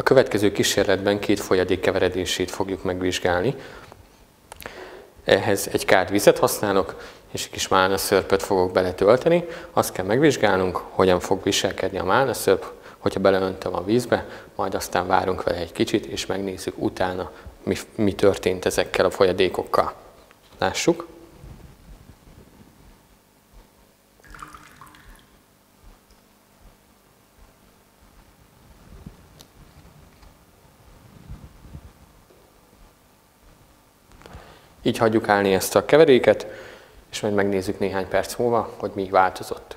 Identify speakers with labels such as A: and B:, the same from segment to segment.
A: következő kísérletben két folyadék keveredését fogjuk megvizsgálni. Ehhez egy kád vizet használok, és egy kis málnaszörpöt fogok beletölteni. Azt kell megvizsgálnunk, hogyan fog viselkedni a málnaszörp, hogyha beleöntöm a vízbe, majd aztán várunk vele egy kicsit, és megnézzük utána, mi történt ezekkel a folyadékokkal. Lássuk. Így hagyjuk állni ezt a keveréket, és majd megnézzük néhány perc múlva, hogy mi változott.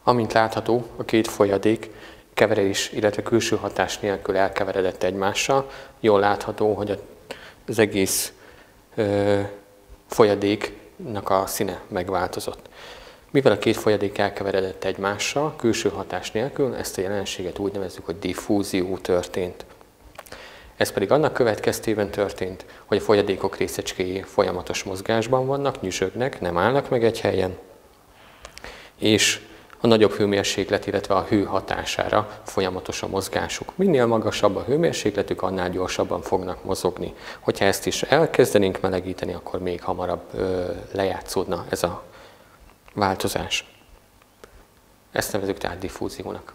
A: Amint látható, a két folyadék keverés, illetve külső hatás nélkül elkeveredett egymással. Jól látható, hogy az egész folyadéknak a színe megváltozott. Mivel a két folyadék elkeveredett egymással, külső hatás nélkül, ezt a jelenséget úgy nevezzük, hogy diffúzió történt. Ez pedig annak következtében történt, hogy a folyadékok részecskéi folyamatos mozgásban vannak, nyüzsögnek, nem állnak meg egy helyen, és a nagyobb hőmérséklet, illetve a hő hatására folyamatos a mozgásuk. Minél magasabb a hőmérsékletük, annál gyorsabban fognak mozogni. Hogyha ezt is elkezdenénk melegíteni, akkor még hamarabb lejátszódna ez a változás. Ezt nevezzük tehát diffúziónak.